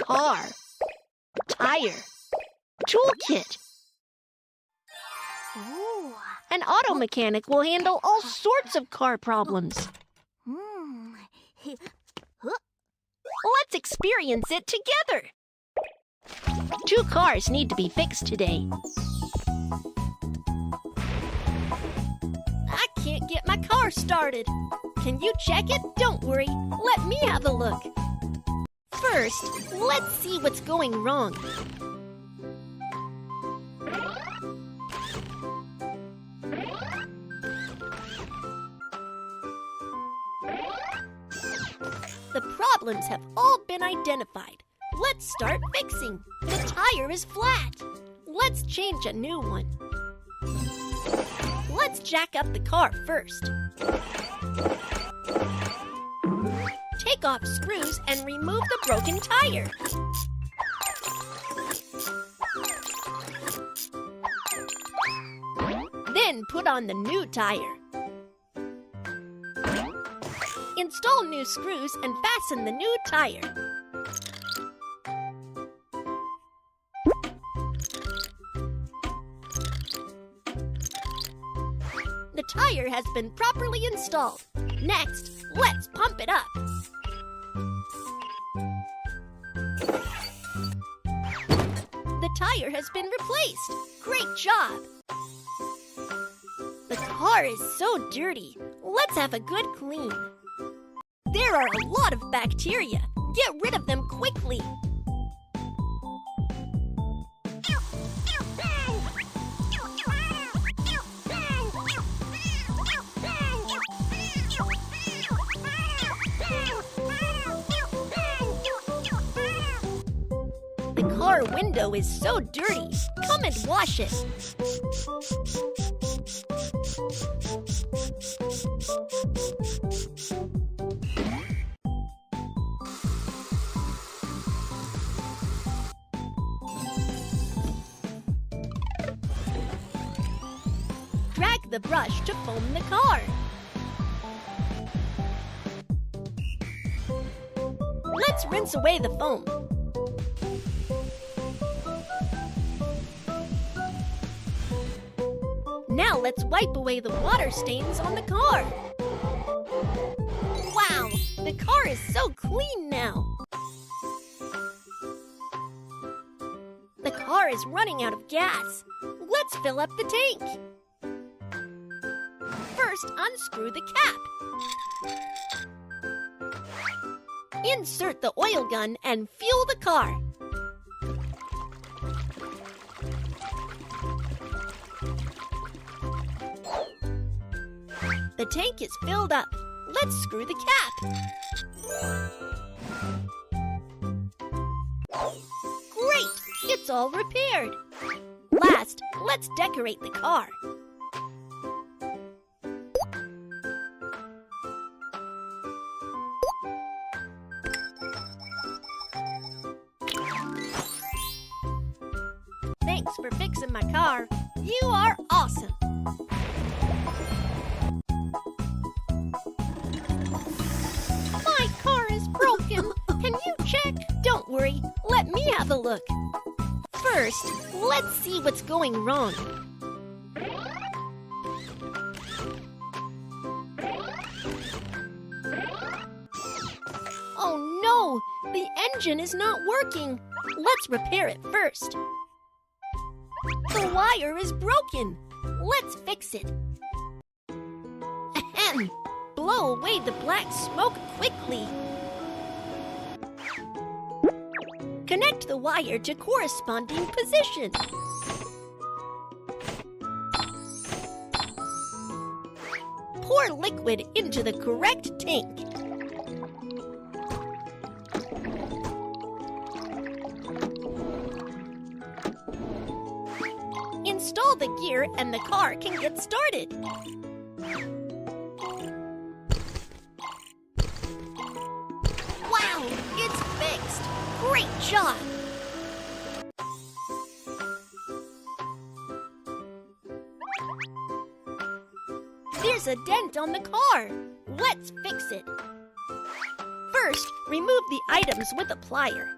car, tire, toolkit. Ooh. An auto mechanic will handle all sorts of car problems. Let's experience it together. 2 cars need to be fixed today. I can't get my car started. Can you check it? Don't worry. Let me have a look. First, let's see what's going wrong. The problems have all been identified. Let's start fixing. The tire is flat. Let's change a new one. Let's jack up the car first. Take off screws and remove the broken tire. Then put on the new tire. Install new screws and fasten the new tire. The tire has been properly installed. Next, let's pump it up. The tire has been replaced. Great job! The car is so dirty. Let's have a good clean. There are a lot of bacteria. Get rid of them quickly. The car window is so dirty. Come and wash it. Drag the brush to foam the car. Let's rinse away the foam. Now let's wipe away the water stains on the car. Wow, the car is so clean now. The car is running out of gas. Let's fill up the tank. First, unscrew the cap. Insert the oil gun and fuel the car. The tank is filled up. Let's screw the cap. Great! It's all repaired. Last, let's decorate the car. Thanks for fixing my car. You are awesome. My car is broken. Can you check? Don't worry. Let me have a look. First, let's see what's going wrong. Oh no! The engine is not working. Let's repair it first. The wire is broken. Let's fix it. Ahem! Blow away the black smoke quickly. Connect the wire to corresponding position. Pour liquid into the correct tank. Install the gear and the car can get started. Wow, it's fixed. Great job! There's a dent on the car. Let's fix it. First, remove the items with a plier.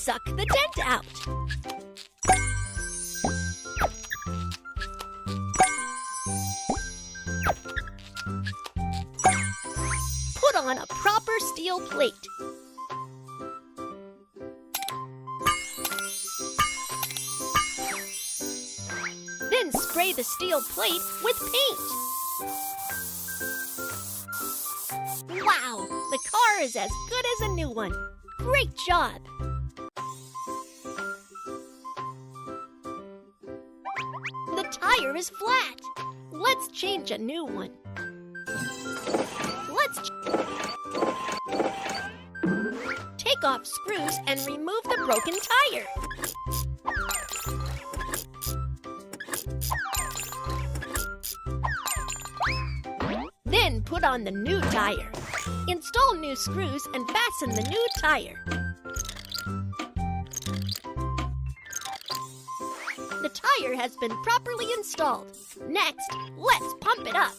suck the dent out. Put on a proper steel plate. Then spray the steel plate with paint. Wow, the car is as good as a new one. Great job! The tire is flat. Let's change a new one. Take off screws and remove the broken tire. Then put on the new tire. Install new screws and fasten the new tire. The tire has been properly installed. Next, let's pump it up.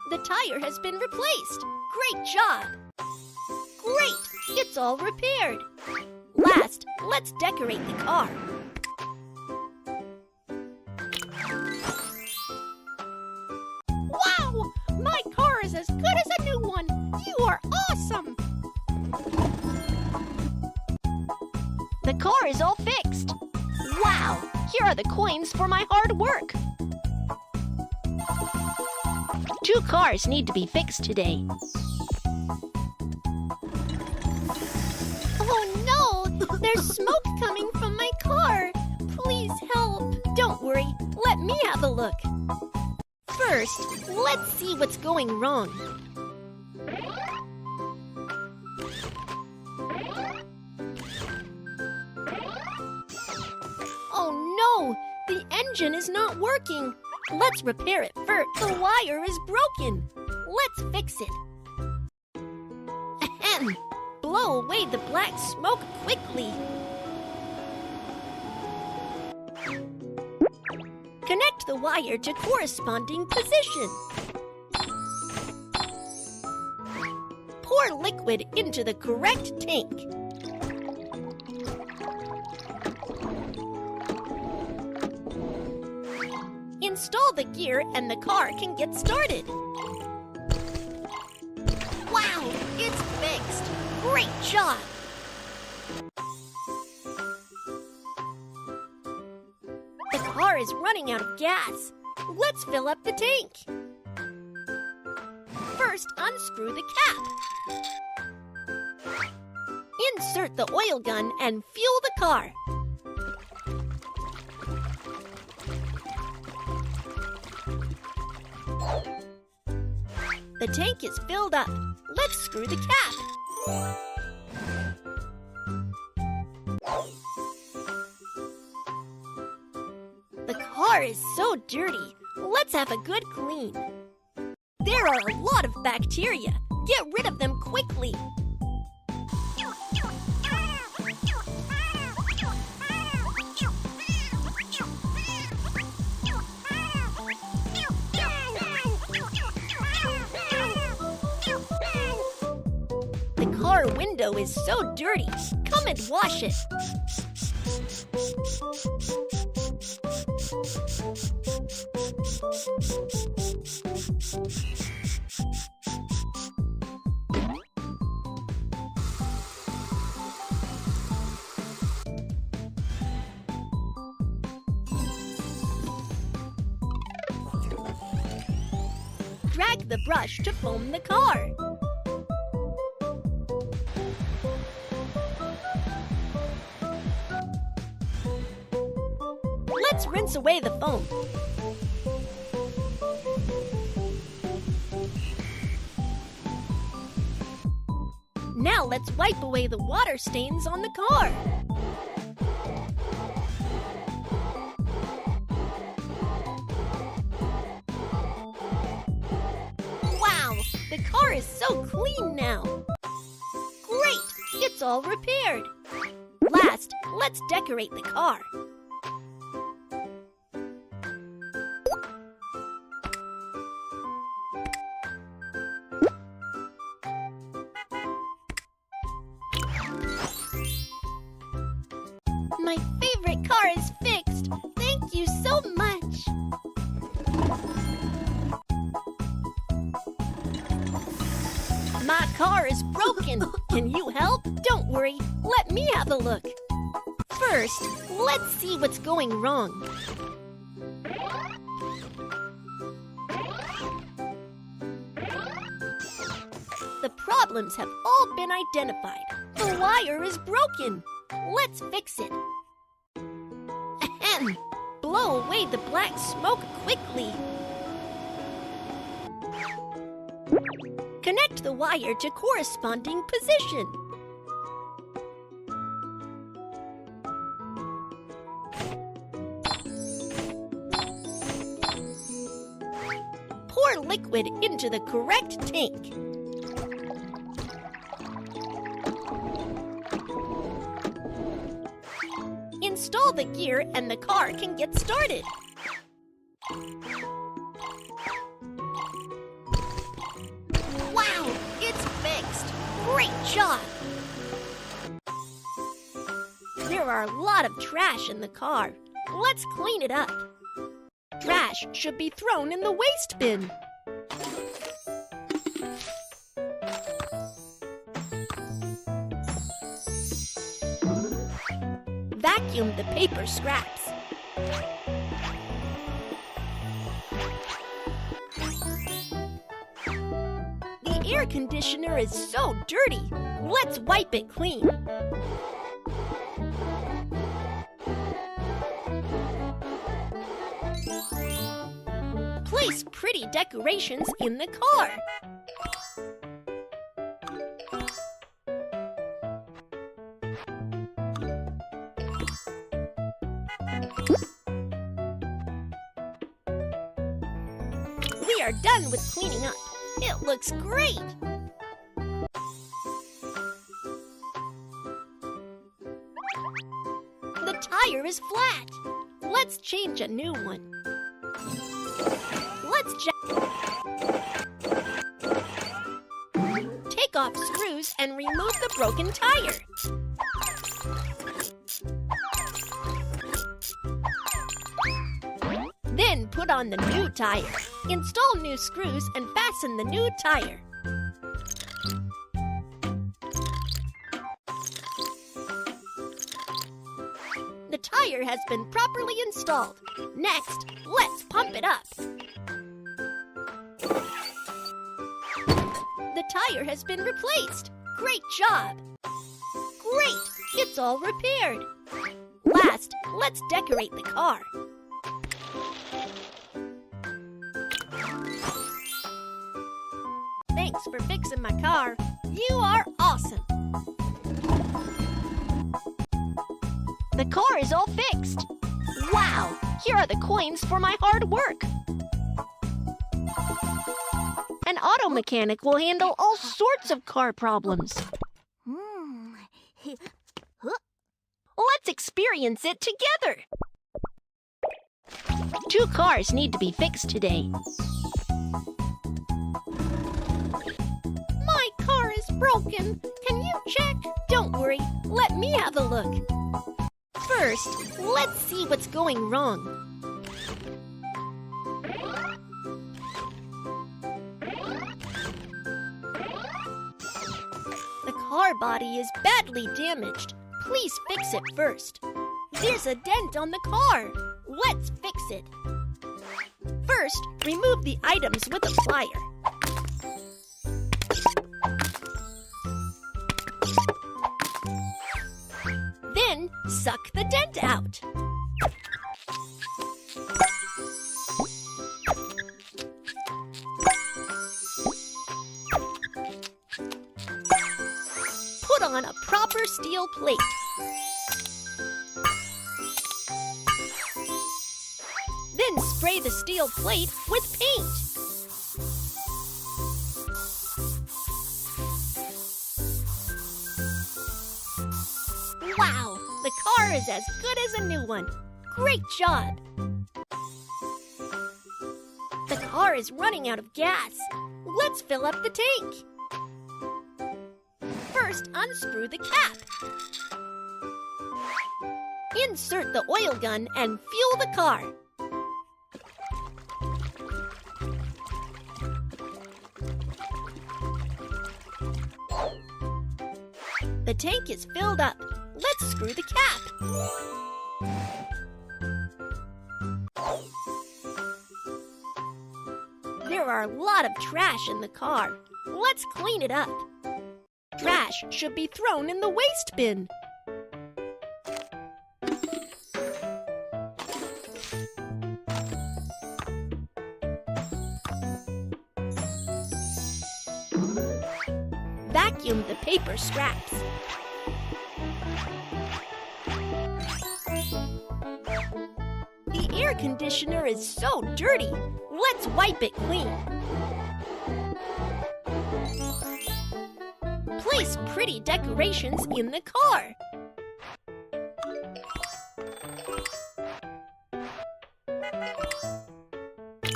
The tire has been replaced. Great job! Great! It's all repaired. Last, let's decorate the car. Wow! My car is as good as a new one. You are awesome! The car is all fixed. Wow! Here are the coins for my hard work. 2 cars need to be fixed today. Oh no! There's smoke coming from my car. Please help. Don't worry. Let me have a look. First, let's see what's going wrong. Oh no! The engine is not working. Let's repair it first. The wire is broken. Let's fix it. Ahem. Blow away the black smoke quickly. Connect the wire to corresponding position. Pour liquid into the correct tank. Install the gear and the car can get started. Wow, it's fixed. Great job! The car is running out of gas. Let's fill up the tank. First, unscrew the cap. Insert the oil gun and fuel the car. The tank is filled up. Let's screw the cap. The car is so dirty. Let's have a good clean. There are a lot of bacteria. Get rid of them quickly. The car window is so dirty. Come and wash it. Drag the brush to foam the car. Let's rinse away the foam. Now let's wipe away the water stains on the car. Wow, the car is so clean now. Great, it's all repaired. Last, let's decorate the car. My favorite car is fixed. Thank you so much. My car is broken. Can you help? Don't worry. Let me have a look. First, let's see what's going wrong. The problems have all been identified. The wire is broken. Let's fix it. Ahem. Blow away the black smoke quickly. Connect the wire to corresponding position. Pour liquid into the correct tank. Install the gear and the car can get started. Wow, it's fixed! Great job! There are a lot of trash in the car. Let's clean it up. Trash should be thrown in the waste bin. Vacuum the paper scraps. The air conditioner is so dirty. Let's wipe it clean. Place pretty decorations in the car. We are done with cleaning up. It looks great. The tire is flat. Let's change a new one. Take off screws and remove the broken tire. Then put on the new tire. Install new screws and fasten the new tire. The tire has been properly installed. Next, let's pump it up. The tire has been replaced. Great job! Great! It's all repaired. Last, let's decorate the car. Thanks for fixing my car. You are awesome. The car is all fixed. Wow! Here are the coins for my hard work. An auto mechanic will handle all sorts of car problems. Let's experience it together. 2 cars need to be fixed today. My car is broken. Can you check? Don't worry. Let me have a look. First, let's see what's going wrong. The car body is badly damaged. Please fix it first. There's a dent on the car. Let's fix it. First, remove the items with a plier. Then, suck the dent out. Put on a proper steel plate. Then spray the steel plate with paint. Wow, the car is as good as a new one. Great job! The car is running out of gas. Let's fill up the tank. First, unscrew the cap. Insert the oil gun and fuel the car. The tank is filled up. Let's screw the cap. There are a lot of trash in the car. Let's clean it up. Trash should be thrown in the waste bin. Vacuum the paper scraps. The air conditioner is so dirty. Let's wipe it clean. Place pretty decorations in the car.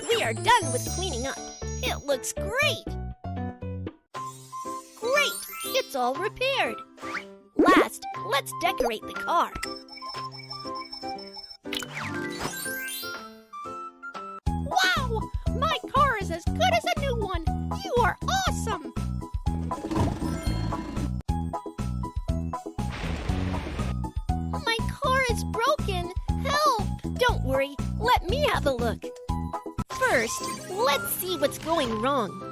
We are done with cleaning up. It looks great. Great! It's all repaired. Last, let's decorate the car. Wow! My car is as good as a new one. You are awesome! My car is broken. Help! Don't worry. Let me have a look. First, let's see what's going wrong.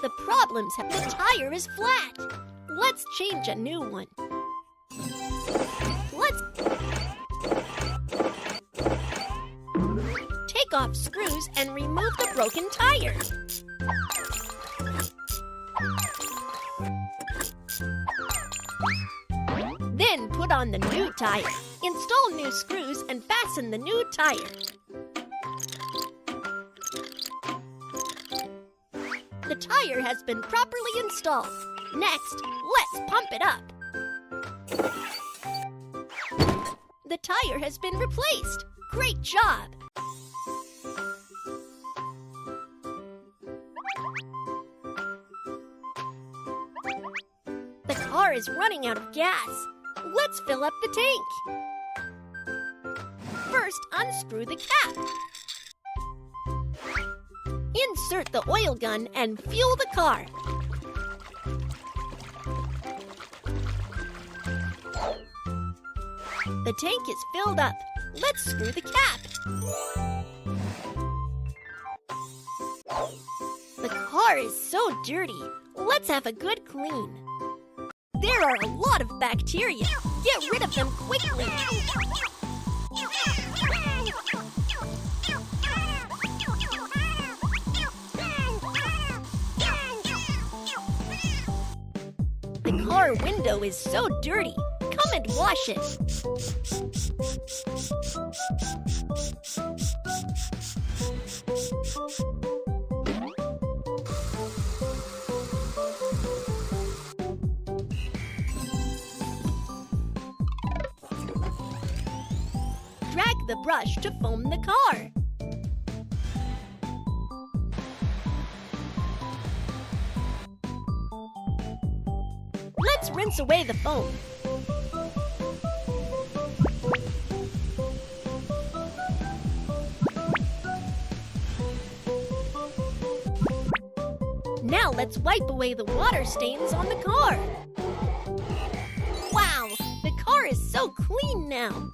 The problems have the tire is flat. Let's change a new one. Let's take off screws and remove the broken tire. Then put on the new tire. Install new screws and fasten the new tire. The tire has been properly installed. Next, let's pump it up. The tire has been replaced. Great job! The car is running out of gas. Let's fill up the tank. First, unscrew the cap. Insert the oil gun and fuel the car. The tank is filled up. Let's screw the cap. The car is so dirty. Let's have a good clean. There are a lot of bacteria. Get rid of them quickly. The car window is so dirty. Come and wash it. Drag the brush to foam the car. Let's rinse away the foam. Now let's wipe away the water stains on the car. Wow, the car is so clean now.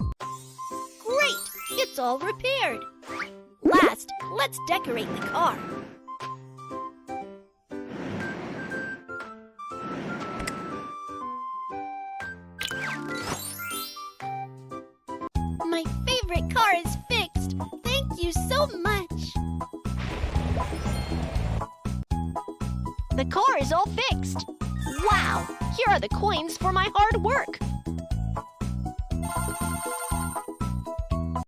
Great, it's all repaired. Last, let's decorate the car. My favorite car is fixed. Thank you so much. The car is all fixed. Wow, here are the coins for my hard work.